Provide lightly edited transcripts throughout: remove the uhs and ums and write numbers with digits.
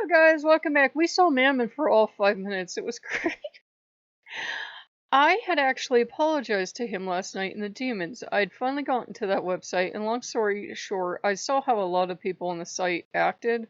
Hello guys, welcome back. We saw Mammon for all 5 minutes. It was great. I had actually apologized to him last night in the Demons. I'd finally gotten to that website, and long story short, I saw how a lot of people on the site acted.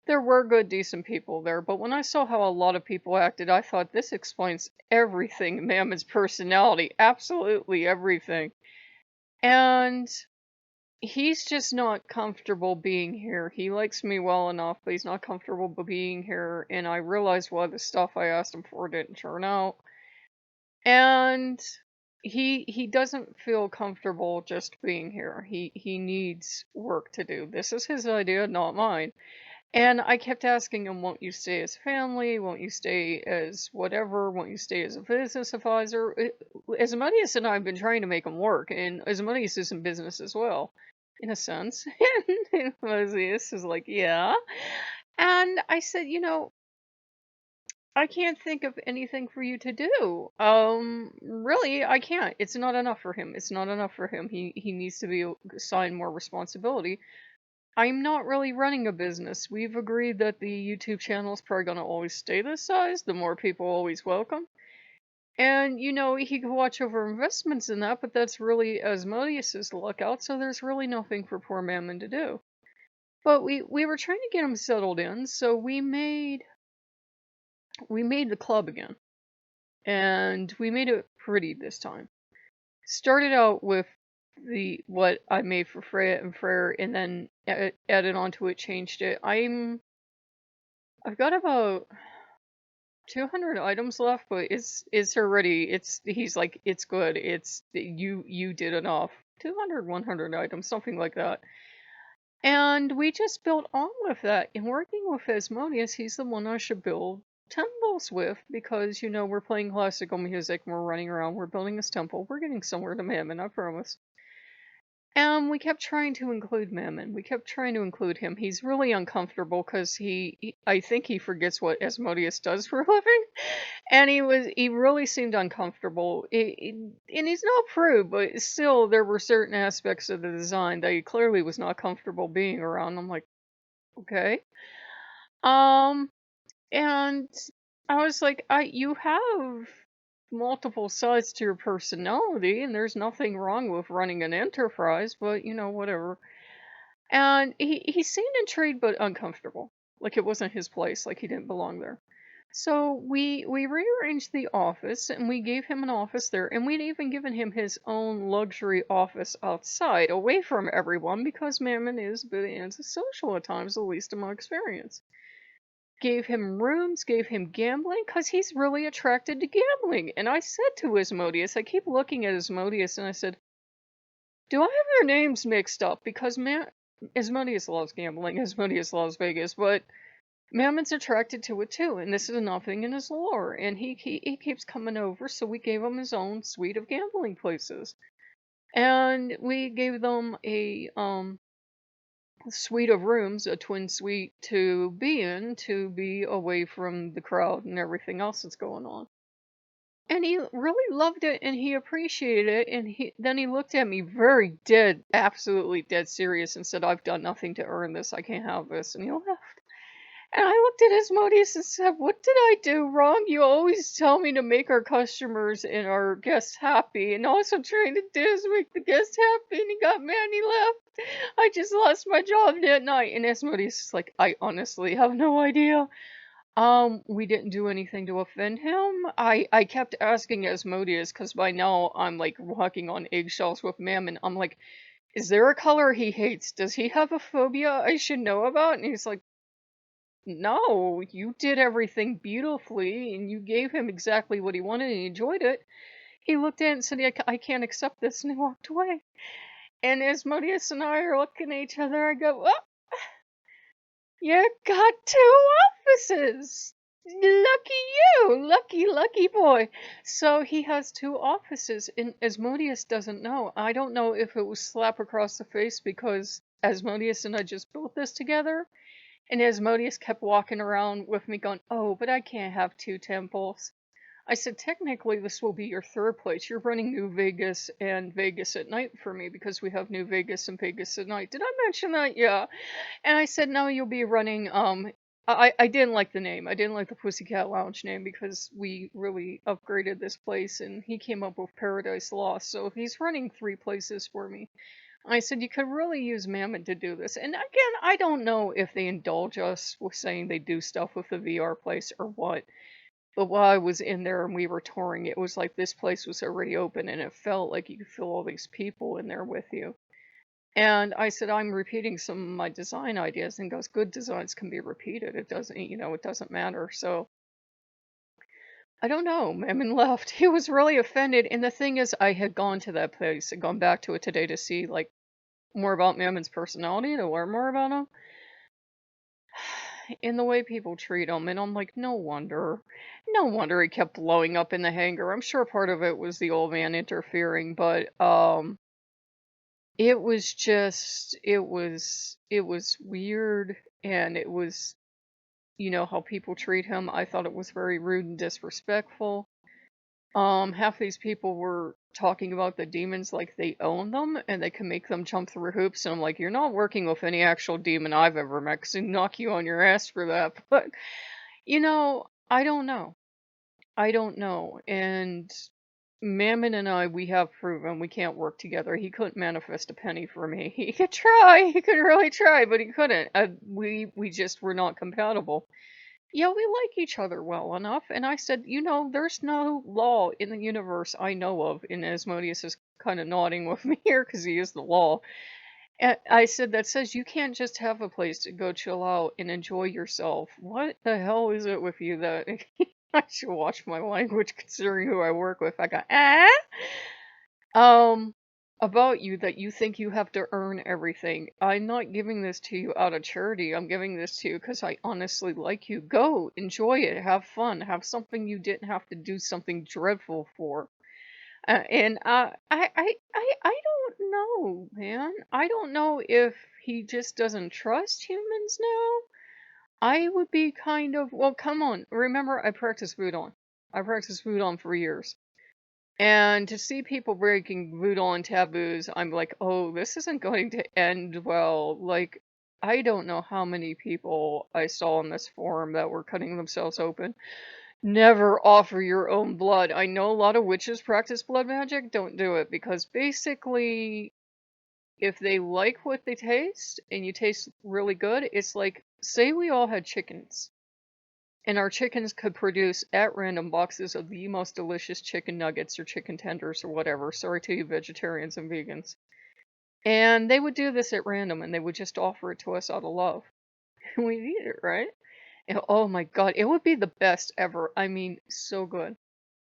There were good, decent people there, but when I saw how a lot of people acted, I thought this explains everything Mammon's personality. Absolutely everything. And he's just not comfortable being here. He likes me well enough, but he's not comfortable being here, and I realized why the stuff I asked him for didn't turn out. And he doesn't feel comfortable just being here. He needs work to do. This is his idea, not mine. And I kept asking him, won't you stay as family? Won't you stay as whatever? Won't you stay as a business advisor? Asmodeus and I have been trying to make him work, and Asmodeus is in business as well, in a sense. And Asmodeus is like, yeah. And I said, I can't think of anything for you to do. Really, I can't. It's not enough for him. It's not enough for him. He needs to be assigned more responsibility. I'm not really running a business. We've agreed that the YouTube channel is probably going to always stay this size. The more people, always welcome. And, he could watch over investments in that, but that's really Asmodeus's lookout, so there's really nothing for poor Mammon to do. But we were trying to get him settled in, so we made the club again. And we made it pretty this time. Started out with what I made for Freya and Freyr, and then added onto it, changed it. I've got about 200 items left, but it's already he's like, it's good. You did enough. 200, 100 items, something like that. And we just built on with that. And working with Asmodeus, he's the one I should build temples with, because we're playing classical music and we're running around, we're building this temple, we're getting somewhere to Mammon, I promise. And we kept trying to include Mammon. We kept trying to include him. He's really uncomfortable because I think he forgets what Asmodeus does for a living. And he really seemed uncomfortable. And he's no prude, but still there were certain aspects of the design that he clearly was not comfortable being around. I'm like, okay. And I was like, you have multiple sides to your personality, and there's nothing wrong with running an enterprise, but whatever. And he seemed intrigued but uncomfortable, like it wasn't his place, like he didn't belong there. So we rearranged the office, and we gave him an office there, and we'd even given him his own luxury office outside, away from everyone, because Mammon is a bit antisocial at times, at least in my experience. Gave him rooms, gave him gambling, because he's really attracted to gambling. And I said to Asmodeus, I keep looking at Asmodeus, and I said, do I have your names mixed up? Because Asmodeus loves gambling, Asmodeus loves Vegas, but Mammon's attracted to it too, and this is nothing in his lore. And he keeps coming over, so we gave him his own suite of gambling places. And we gave them a suite of rooms, a twin suite to be in, to be away from the crowd and everything else that's going on. And he really loved it, and he appreciated it, and then he looked at me very absolutely dead serious, and said, I've done nothing to earn this, I can't have this, and he left. And I looked at Asmodeus and said, what did I do wrong? You always tell me to make our customers and our guests happy, and all I'm trying to do is make the guests happy, and he got mad and he left. I just lost my job that night. And Asmodeus is like, I honestly have no idea. We didn't do anything to offend him. I kept asking Asmodeus, because by now I'm like walking on eggshells with Mammon. I'm like, is there a color he hates? Does he have a phobia I should know about? And he's like, no, you did everything beautifully, and you gave him exactly what he wanted, and he enjoyed it. He looked at it and said, I can't accept this, and he walked away. And Asmodeus and I are looking at each other. I go, oh, you got 2 offices! Lucky you! Lucky boy! So he has 2 offices, and Asmodeus doesn't know. I don't know if it was slap across the face because Asmodeus and I just built this together. And Asmodeus kept walking around with me going, oh, but I can't have 2 temples. I said, technically this will be your 3rd place. You're running New Vegas and Vegas at night for me, because we have New Vegas and Vegas at night. Did I mention that? Yeah. And I said, no, you'll be running I didn't like the name. I didn't like the Pussycat Lounge name because we really upgraded this place and he came up with Paradise Lost. So he's running 3 places for me. I said, you could really use Mammon to do this. And again, I don't know if they indulge us with saying they do stuff with the VR place or what. But while I was in there and we were touring, it was like this place was already open and it felt like you could feel all these people in there with you. And I said, I'm repeating some of my design ideas. And he goes, good designs can be repeated. It doesn't, it doesn't matter. So I don't know. Mammon left. He was really offended. And the thing is, I had gone to that place and gone back to it today to see like more about Mammon's personality, to learn more about him and the way people treat him. And I'm like, no wonder. No wonder he kept blowing up in the hangar. I'm sure part of it was the old man interfering, but it was just it was weird, and it was, how people treat him. I thought it was very rude and disrespectful. Half these people were talking about the demons like they own them and they can make them jump through hoops. And I'm like, you're not working with any actual demon I've ever met, 'cause they knock you on your ass for that. But, I don't know. I don't know. And Mammon and I, we have proven we can't work together. He couldn't manifest a penny for me. He could try. He could really try, but he couldn't. We just were not compatible. Yeah, we like each other well enough. And I said, there's no law in the universe I know of. And Asmodeus is kind of nodding with me here because he is the law. And I said, that says you can't just have a place to go chill out and enjoy yourself. What the hell is it with you that I should watch my language considering who I work with? I got, um, about you that you think you have to earn everything. I'm not giving this to you out of charity. I'm giving this to you because I honestly like you. Go, enjoy it, have fun, have something you didn't have to do something dreadful for. And I don't know, man. I don't know if he just doesn't trust humans now. I would be kind of, well, come on. Remember, I practiced Wudon. I practiced Wudon for years. And to see people breaking Wudon taboos, I'm like, oh, this isn't going to end well. Like, I don't know how many people I saw on this forum that were cutting themselves open. Never offer your own blood. I know a lot of witches practice blood magic. Don't do it because basically, if they like what they taste and you taste really good, it's like, say we all had chickens and our chickens could produce at random boxes of the most delicious chicken nuggets or chicken tenders or whatever. Sorry to you vegetarians and vegans. And they would do this at random and they would just offer it to us out of love. And we'd eat it, right? And oh my god, it would be the best ever. I mean, so good.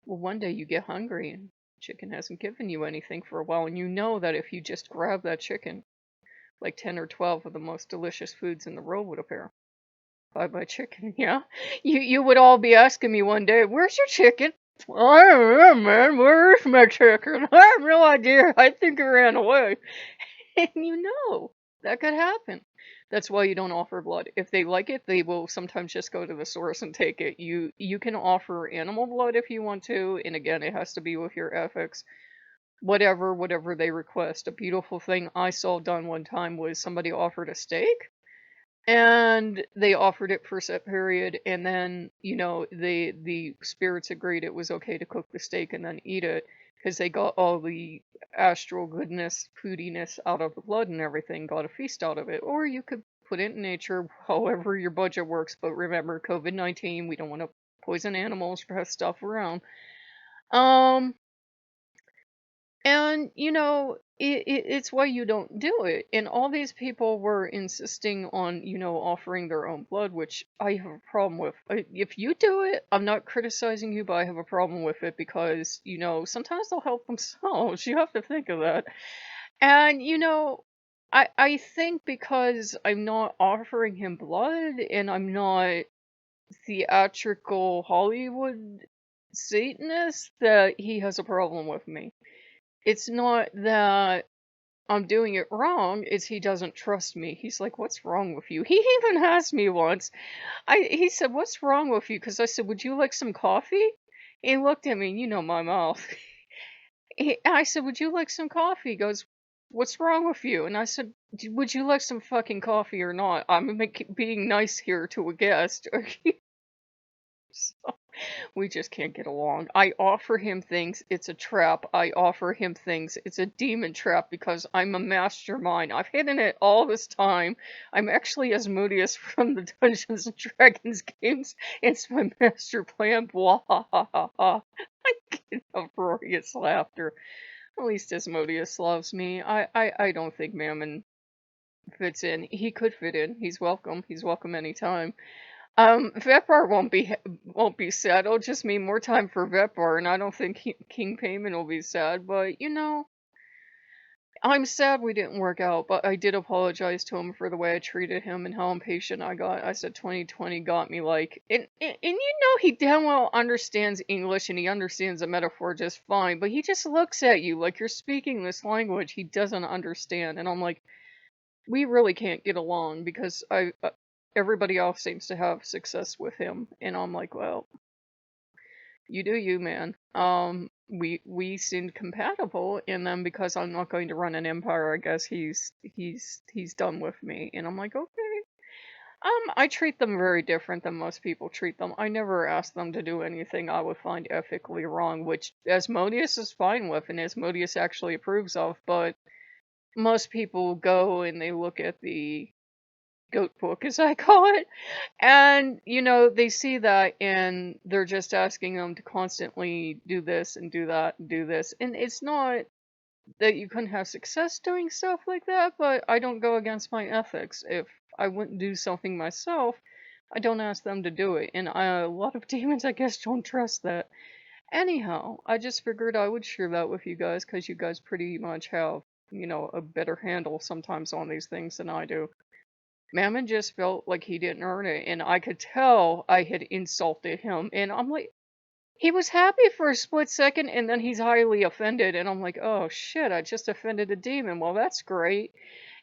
Well, one day you get hungry and chicken hasn't given you anything for a while, and you know that if you just grab that chicken, like 10 or 12 of the most delicious foods in the world would appear. Bye-bye chicken, yeah? You would all be asking me one day, where's your chicken? Well, I don't know, man. Where is my chicken? I have no idea. I think it ran away. And that could happen. That's why you don't offer blood. If they like it, they will sometimes just go to the source and take it. You can offer animal blood if you want to, and again, it has to be with your ethics. Whatever they request. A beautiful thing I saw done one time was somebody offered a steak, and they offered it for a set period, and then, the spirits agreed it was okay to cook the steak and then eat it, because they got all the astral goodness, foodiness out of the blood and everything, got a feast out of it. Or you could put it in nature, however your budget works, but remember, COVID-19, we don't want to poison animals or have stuff around. Um, and, it's why you don't do it. And all these people were insisting on, offering their own blood, which I have a problem with. If you do it, I'm not criticizing you, but I have a problem with it because, sometimes they'll help themselves. You have to think of that. And, I think because I'm not offering him blood and I'm not theatrical Hollywood Satanist, that he has a problem with me. It's not that I'm doing it wrong, it's he doesn't trust me. He's like, what's wrong with you? He even asked me once, he said, what's wrong with you? Because I said, would you like some coffee? He looked at me, and my mouth. I said, would you like some coffee? He goes, What's wrong with you?" And I said, Would you like some fucking coffee or not? I'm being nice here to a guest." So, we just can't get along. I offer him things, it's a trap. I offer him things, it's a demon trap because I'm a mastermind. I've hidden it all this time. I'm actually Asmodeus from the Dungeons and Dragons games. It's my master plan. Blah ha ha ha ha. I get uproarious laughter. At least Asmodeus loves me. I don't think Mammon fits in. He could fit in. He's welcome. He's welcome anytime. Vetbar won't be sad. It'll just mean more time for Vetbar, and I don't think King Payman will be sad. But I'm sad we didn't work out. But I did apologize to him for the way I treated him and how impatient I got. I said 2020 got me like, and he damn well understands English and he understands the metaphor just fine. But he just looks at you like you're speaking this language he doesn't understand, and I'm like, we really can't get along because everybody else seems to have success with him, and I'm like, well, you do you, man. We seemed compatible, and then because I'm not going to run an empire, I guess he's done with me, and I'm like, okay. I treat them very different than most people treat them. I never ask them to do anything I would find ethically wrong, which Asmodeus is fine with, and Asmodeus actually approves of, but most people go and they look at the goat book, as I call it, and they see that and they're just asking them to constantly do this and do that and do this. And it's not that you couldn't have success doing stuff like that, but I don't go against my ethics. If I wouldn't do something myself, I don't ask them to do it. And a lot of demons, I guess, don't trust that. Anyhow, I just figured I would share that with you guys because you guys pretty much have, a better handle sometimes on these things than I do. Mammon just felt like he didn't earn it, and I could tell I had insulted him. And I'm like, he was happy for a split second, and then he's highly offended. And I'm like, oh shit, I just offended a demon. Well, that's great.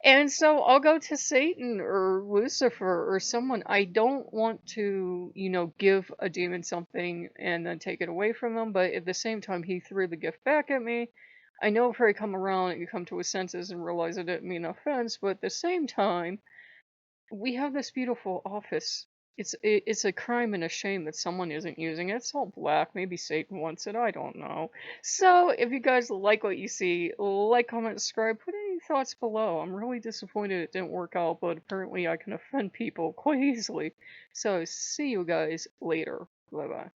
And so I'll go to Satan or Lucifer or someone. I don't want to, give a demon something and then take it away from them. But at the same time, he threw the gift back at me. I know if I come around, you come to his senses and realize it didn't mean offense. But at the same time, we have this beautiful office. It's a crime and a shame that someone isn't using it. It's all black. Maybe Satan wants it. I don't know. So if you guys like what you see, like, comment, subscribe. Put any thoughts below. I'm really disappointed it didn't work out, but apparently I can offend people quite easily. So see you guys later. Bye bye.